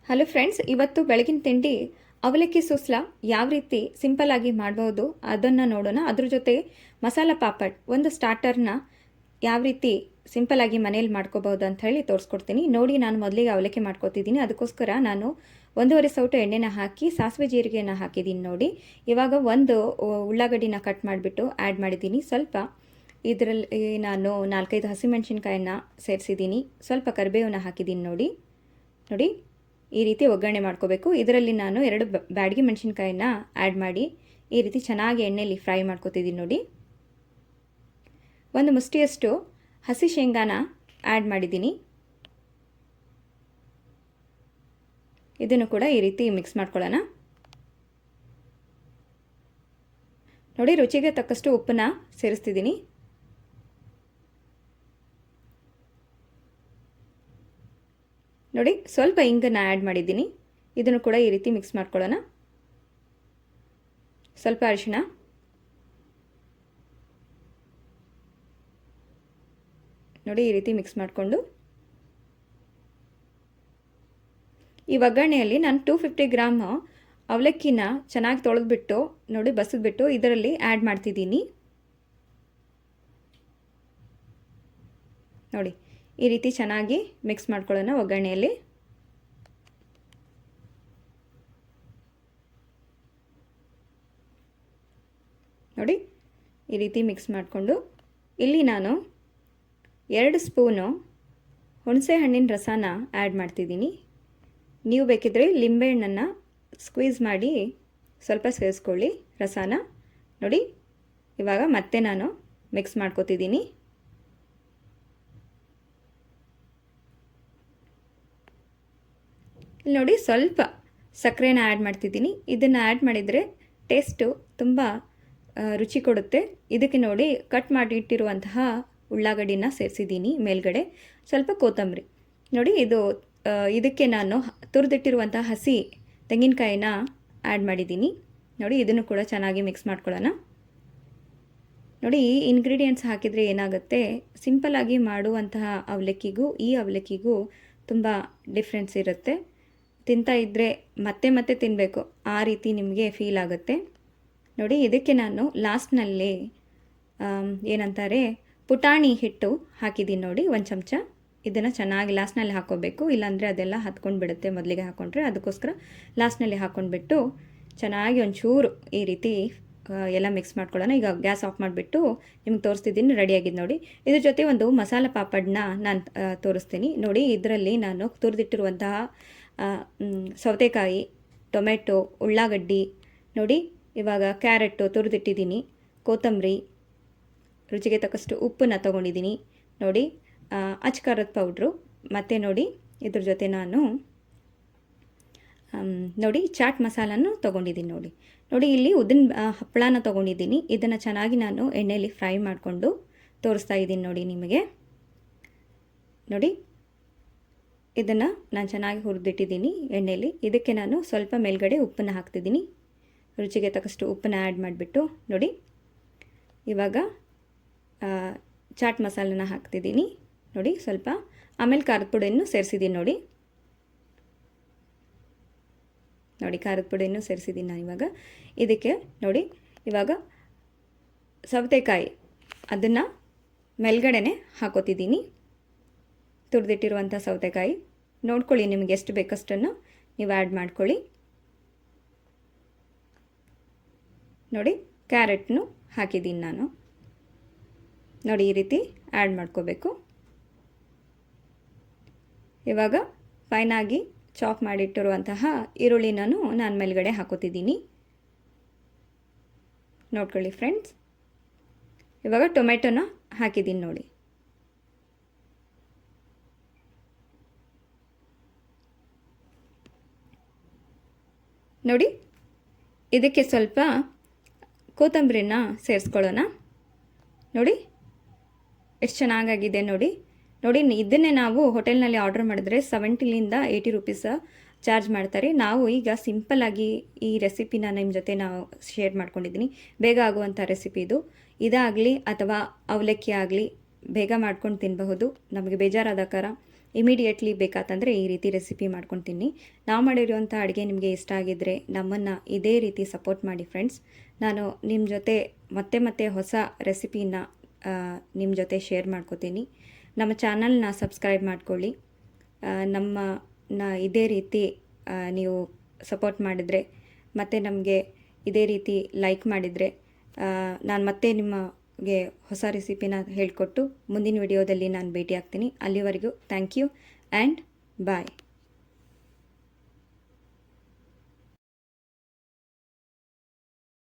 Hello friends, ಇವತ್ತು ಬೆಳಗಿನ ತಿಂಡಿ ಅವಲಕ್ಕಿ ಸುಸ್ಲಾ ಯಾವ ರೀತಿ ಸಿಂಪಲ್ ಆಗಿ ಮಾಡ್ಬೋದು ಅದನ್ನು ನೋಡೋಣ. ಅದ್ರ ಜೊತೆ ಮಸಾಲ ಪಾಪಡ್ ಒಂದು ಸ್ಟಾರ್ಟರ್ನ ಯಾವ ರೀತಿ ಸಿಂಪಲ್ ಆಗಿ ಮನೇಲಿ ಮಾಡ್ಕೋಬಹುದು ಅಂತ ಹೇಳಿ ತೋರಿಸ್ಕೊಡ್ತೀನಿ. ನೋಡಿ, ನಾನು ಮೊದಲಿಗೆ ಅವಲಕ್ಕಿ ಮಾಡ್ಕೋತಿದ್ದೀನಿ. ಅದಕ್ಕೋಸ್ಕರ ನಾನು 1.5 ಸೌಟು ಎಣ್ಣೆನ ಹಾಕಿ ಸಾಸಿವೆ ಜೀರಿಗೆನ ಹಾಕಿದ್ದೀನಿ. ನೋಡಿ, ಇವಾಗ ಒಂದು ಉಳ್ಳಾಗಡ್ಡಿನ ಕಟ್ ಮಾಡಿಬಿಟ್ಟು ಆ್ಯಡ್ ಮಾಡಿದ್ದೀನಿ. ಸ್ವಲ್ಪ ಇದರಲ್ಲಿ ನಾನು 4-5 ಹಸಿಮೆಣಸಿನ್ಕಾಯಿನ ಸೇರಿಸಿದ್ದೀನಿ. ಸ್ವಲ್ಪ ಕರಿಬೇವನ್ನ ಹಾಕಿದ್ದೀನಿ. ನೋಡಿ ನೋಡಿ ಈ ರೀತಿ ಒಗ್ಗರಣೆ ಮಾಡ್ಕೋಬೇಕು. ಇದರಲ್ಲಿ ನಾನು 2 ಬ್ಯಾಡಗಿ ಮೆಣಸಿನ್ಕಾಯಿನ ಆ್ಯಡ್ ಮಾಡಿ ಈ ರೀತಿ ಚೆನ್ನಾಗಿ ಎಣ್ಣೆಯಲ್ಲಿ ಫ್ರೈ ಮಾಡ್ಕೋತಿದ್ದೀನಿ. ನೋಡಿ, ಒಂದು ಮುಷ್ಟಿಯಷ್ಟು ಹಸಿ ಶೇಂಗಾನ ಆ್ಯಡ್ ಮಾಡಿದ್ದೀನಿ. ಇದನ್ನು ಕೂಡ ಈ ರೀತಿ ಮಿಕ್ಸ್ ಮಾಡ್ಕೊಳ್ಳೋಣ. ನೋಡಿ, ರುಚಿಗೆ ತಕ್ಕಷ್ಟು ಉಪ್ಪನ್ನ ಸೇರಿಸ್ತಿದ್ದೀನಿ. ನೋಡಿ, ಸ್ವಲ್ಪ ಇಂಗನ್ನು ಆ್ಯಡ್ ಮಾಡಿದ್ದೀನಿ. ಇದನ್ನು ಕೂಡ ಈ ರೀತಿ ಮಿಕ್ಸ್ ಮಾಡ್ಕೊಳ್ಳೋಣ. ಸ್ವಲ್ಪ ಅರಿಶಿಣ, ನೋಡಿ ಈ ರೀತಿ ಮಿಕ್ಸ್ ಮಾಡಿಕೊಂಡು ಈ ಒಗ್ಗರಣೆಯಲ್ಲಿ ನಾನು 250 ಗ್ರಾಮ್ ಅವಲಕ್ಕಿನ ಚೆನ್ನಾಗಿ ತೊಳೆದ್ಬಿಟ್ಟು ನೋಡಿ ಬಸಿದ್ಬಿಟ್ಟು ಇದರಲ್ಲಿ ಆ್ಯಡ್ ಮಾಡ್ತಿದ್ದೀನಿ. ನೋಡಿ, ಈ ರೀತಿ ಚೆನ್ನಾಗಿ ಮಿಕ್ಸ್ ಮಾಡ್ಕೊಳ್ಳೋಣ ಒಗ್ಗರಣೆಯಲ್ಲಿ. ನೋಡಿ, ಈ ರೀತಿ ಮಿಕ್ಸ್ ಮಾಡಿಕೊಂಡು ಇಲ್ಲಿ ನಾನು 2 ಸ್ಪೂನು ಹುಣಸೆ ಹಣ್ಣಿನ ರಸನ ಆ್ಯಡ್ ಮಾಡ್ತಿದ್ದೀನಿ. ನೀವು ಬೇಕಿದ್ರೆ ಲಿಂಬೆಹಣ್ಣನ್ನು ಸ್ಕ್ವೀಸ್ ಮಾಡಿ ಸ್ವಲ್ಪ ಸೇರಿಸ್ಕೊಳ್ಳಿ ರಸನ. ನೋಡಿ, ಇವಾಗ ಮತ್ತೆ ನಾನು ಮಿಕ್ಸ್ ಮಾಡ್ಕೋತಿದ್ದೀನಿ. ಇಲ್ಲಿ ನೋಡಿ, ಸ್ವಲ್ಪ ಸಕ್ಕರೆನ ಆ್ಯಡ್ ಮಾಡ್ತಿದ್ದೀನಿ. ಇದನ್ನು ಆ್ಯಡ್ ಮಾಡಿದರೆ ಟೇಸ್ಟು ತುಂಬ ರುಚಿ ಕೊಡುತ್ತೆ. ಇದಕ್ಕೆ ನೋಡಿ ಕಟ್ ಮಾಡಿ ಇಟ್ಟಿರುವಂತಹ ಉಳ್ಳಾಗಡ್ಡಿನ ಸೇರಿಸಿದ್ದೀನಿ. ಮೇಲ್ಗಡೆ ಸ್ವಲ್ಪ ಕೊತ್ತಂಬರಿ. ನೋಡಿ, ಇದಕ್ಕೆ ನಾನು ತುರಿದಿಟ್ಟಿರುವಂತಹ ಹಸಿ ತೆಂಗಿನಕಾಯಿನ ಆ್ಯಡ್ ಮಾಡಿದ್ದೀನಿ. ನೋಡಿ, ಇದನ್ನು ಕೂಡ ಚೆನ್ನಾಗಿ ಮಿಕ್ಸ್ ಮಾಡ್ಕೊಳ್ಳೋಣ. ನೋಡಿ, ಈ ಇಂಗ್ರೀಡಿಯೆಂಟ್ಸ್ ಹಾಕಿದರೆ ಏನಾಗುತ್ತೆ, ಸಿಂಪಲ್ಲಾಗಿ ಮಾಡುವಂತಹ ಅವಲಕ್ಕಿಗೂ ಈ ಅವಲಕ್ಕಿಗೂ ತುಂಬ ಡಿಫ್ರೆನ್ಸ್ ಇರುತ್ತೆ. ತಿಂತಾ ಇದ್ದರೆ ಮತ್ತೆ ಮತ್ತೆ ತಿನ್ನಬೇಕು ಆ ರೀತಿ ನಿಮಗೆ ಫೀಲ್ ಆಗುತ್ತೆ. ನೋಡಿ, ಇದಕ್ಕೆ ನಾನು ಲಾಸ್ಟ್ನಲ್ಲಿ ಏನಂತಾರೆ ಪುಟಾಣಿ ಹಿಟ್ಟು ಹಾಕಿದ್ದೀನಿ. ನೋಡಿ, 1 ಚಮಚ. ಇದನ್ನು ಚೆನ್ನಾಗಿ ಲಾಸ್ಟ್ನಲ್ಲಿ ಹಾಕ್ಕೋಬೇಕು, ಇಲ್ಲಾಂದರೆ ಅದೆಲ್ಲ ಹತ್ಕೊಂಡು ಬಿಡುತ್ತೆ ಮೊದಲಿಗೆ ಹಾಕ್ಕೊಂಡ್ರೆ. ಅದಕ್ಕೋಸ್ಕರ ಲಾಸ್ಟ್ನಲ್ಲಿ ಹಾಕ್ಕೊಂಡ್ಬಿಟ್ಟು ಚೆನ್ನಾಗಿ ಒಂಚೂರು ಈ ರೀತಿ ಎಲ್ಲ ಮಿಕ್ಸ್ ಮಾಡ್ಕೊಳ್ಳೋಣ. ಈಗ ಗ್ಯಾಸ್ ಆಫ್ ಮಾಡಿಬಿಟ್ಟು ನಿಮ್ಗೆ ತೋರಿಸ್ತಿದ್ದೀನಿ. ರೆಡಿಯಾಗಿದೆ. ನೋಡಿ, ಇದ್ರ ಜೊತೆ ಒಂದು ಮಸಾಲ ಪಾಪಡ್ನ ನಾನು ತೋರಿಸ್ತೀನಿ. ನೋಡಿ, ಇದರಲ್ಲಿ ನಾನು ತುರಿದಿಟ್ಟಿರುವಂತಹ ಸೌತೆಕಾಯಿ, ಟೊಮೆಟೊ, ಉಳ್ಳಾಗಡ್ಡಿ, ನೋಡಿ ಇವಾಗ ಕ್ಯಾರೆಟು ತುರಿದಿಟ್ಟಿದ್ದೀನಿ, ಕೊತ್ತಂಬರಿ, ರುಚಿಗೆ ತಕ್ಕಷ್ಟು ಉಪ್ಪನ್ನು ತೊಗೊಂಡಿದ್ದೀನಿ. ನೋಡಿ, ಅಚ್ಕಾರದ ಪೌಡ್ರು, ಮತ್ತು ನೋಡಿ ಇದ್ರ ಜೊತೆ ನಾನು ನೋಡಿ ಚಾಟ್ ಮಸಾಲನ್ನು ತೊಗೊಂಡಿದ್ದೀನಿ. ನೋಡಿ ನೋಡಿ ಇಲ್ಲಿ ಉದ್ದಿನ ಹಪ್ಪಳನ ತೊಗೊಂಡಿದ್ದೀನಿ. ಇದನ್ನು ಚೆನ್ನಾಗಿ ನಾನು ಎಣ್ಣೆಯಲ್ಲಿ ಫ್ರೈ ಮಾಡಿಕೊಂಡು ತೋರಿಸ್ತಾ ಇದ್ದೀನಿ. ನೋಡಿ ನಿಮಗೆ, ನೋಡಿ ಇದನ್ನು ನಾನು ಚೆನ್ನಾಗಿ ಹುರಿದಿಟ್ಟಿದ್ದೀನಿ ಎಣ್ಣೆಯಲ್ಲಿ. ಇದಕ್ಕೆ ನಾನು ಸ್ವಲ್ಪ ಮೇಲ್ಗಡೆ ಉಪ್ಪನ್ನು ಹಾಕ್ತಿದ್ದೀನಿ. ರುಚಿಗೆ ತಕ್ಕಷ್ಟು ಉಪ್ಪನ್ನು ಆ್ಯಡ್ ಮಾಡಿಬಿಟ್ಟು ನೋಡಿ ಇವಾಗ ಚಾಟ್ ಮಸಾಲನ ಹಾಕ್ತಿದ್ದೀನಿ. ನೋಡಿ, ಸ್ವಲ್ಪ ಆಮೇಲೆ ಖಾರದ ಪುಡಿಯನ್ನು ಸೇರಿಸಿದ್ದೀನಿ. ನೋಡಿ ನೋಡಿ ಖಾರದ ಪುಡಿಯನ್ನು ಸೇರಿಸಿದ್ದೀನಿ ನಾನು ಇವಾಗ. ಇದಕ್ಕೆ ನೋಡಿ ಇವಾಗ ಸೌತೆಕಾಯಿ ಅದನ್ನು ಮೇಲ್ಗಡೆನೆ ಹಾಕೋತಿದ್ದೀನಿ. ತುರಿದಿಟ್ಟಿರುವಂಥ ಸೌತೆಕಾಯಿ ನೋಡ್ಕೊಳ್ಳಿ, ನಿಮಗೆ ಎಷ್ಟು ಬೇಕಷ್ಟನ್ನು ನೀವು ಆ್ಯಡ್ ಮಾಡ್ಕೊಳ್ಳಿ. ನೋಡಿ, ಕ್ಯಾರೆಟ್ನು ಹಾಕಿದ್ದೀನಿ ನಾನು. ನೋಡಿ, ಈ ರೀತಿ ಆ್ಯಡ್ ಮಾಡ್ಕೋಬೇಕು. ಇವಾಗ ಫೈನಾಗಿ ಚಾಪ್ ಮಾಡಿಟ್ಟಿರುವಂತಹ ಈರುಳ್ಳಿನೂ ನಾನು ಮೇಲ್ಗಡೆ ಹಾಕೋತಿದ್ದೀನಿ. ನೋಡ್ಕೊಳ್ಳಿ ಫ್ರೆಂಡ್ಸ್. ಇವಾಗ ಟೊಮೆಟೊನ ಹಾಕಿದ್ದೀನಿ. ನೋಡಿ, ನೋಡಿ ಇದಕ್ಕೆ ಸ್ವಲ್ಪ ಕೊತ್ತಂಬರಿನ ಸೇರಿಸ್ಕೊಳ್ಳೋಣ. ನೋಡಿ ಎಷ್ಟು ಚೆನ್ನಾಗಾಗಿದೆ. ನೋಡಿ ನೋಡಿ ಇದನ್ನೇ ನಾವು ಹೋಟೆಲ್ನಲ್ಲಿ ಆರ್ಡರ್ ಮಾಡಿದ್ರೆ 70 to 80 ರೂಪೀಸ್ ಚಾರ್ಜ್ ಮಾಡ್ತಾರೆ. ನಾವು ಈಗ ಸಿಂಪಲ್ಲಾಗಿ ಈ ರೆಸಿಪಿನ ನಿಮ್ಮ ಜೊತೆ ನಾವು ಶೇರ್ ಮಾಡ್ಕೊಂಡಿದ್ದೀನಿ. ಬೇಗ ಆಗುವಂಥ ರೆಸಿಪಿ ಇದು. ಇದಾಗಲಿ ಅಥವಾ ಅವಲಕ್ಕಿ ಆಗಲಿ ಬೇಗ ಮಾಡ್ಕೊಂಡು ತಿನ್ನಬಹುದು. ನಮಗೆ ಬೇಜಾರಾದ ಇಮಿಡಿಯೇಟ್ಲಿ ಬೇಕಾತಂದರೆ ಈ ರೀತಿ ರೆಸಿಪಿ ಮಾಡ್ಕೊತೀನಿ. ನಾವು ಮಾಡಿರುವಂಥ ಅಡುಗೆ ನಿಮಗೆ ಇಷ್ಟ ಆಗಿದ್ದರೆ ನಮ್ಮನ್ನು ಇದೇ ರೀತಿ ಸಪೋರ್ಟ್ ಮಾಡಿ ಫ್ರೆಂಡ್ಸ್. ನಾನು ನಿಮ್ಮ ಜೊತೆ ಮತ್ತೆ ಹೊಸ ರೆಸಿಪಿನ ನಿಮ್ಮ ಜೊತೆ ಶೇರ್ ಮಾಡ್ಕೋತೀನಿ. ನಮ್ಮ ಚಾನಲ್ನ ಸಬ್ಸ್ಕ್ರೈಬ್ ಮಾಡ್ಕೊಳ್ಳಿ. ಇದೇ ರೀತಿ ನೀವು ಸಪೋರ್ಟ್ ಮಾಡಿದರೆ ಮತ್ತು ನಮಗೆ ಇದೇ ರೀತಿ ಲೈಕ್ ಮಾಡಿದರೆ ನಾನು ಮತ್ತೆ ನಿಮಗೆ ಹೊಸ ರೆಸಿಪಿನ ಹೇಳಿಕೊಟ್ಟು ಮುಂದಿನ ವಿಡಿಯೋದಲ್ಲಿ ನಾನು ಭೇಟಿ ಆಗ್ತೀನಿ. ಅಲ್ಲಿವರೆಗೂ ಥ್ಯಾಂಕ್ ಯು ಆ್ಯಂಡ್ ಬಾಯ್.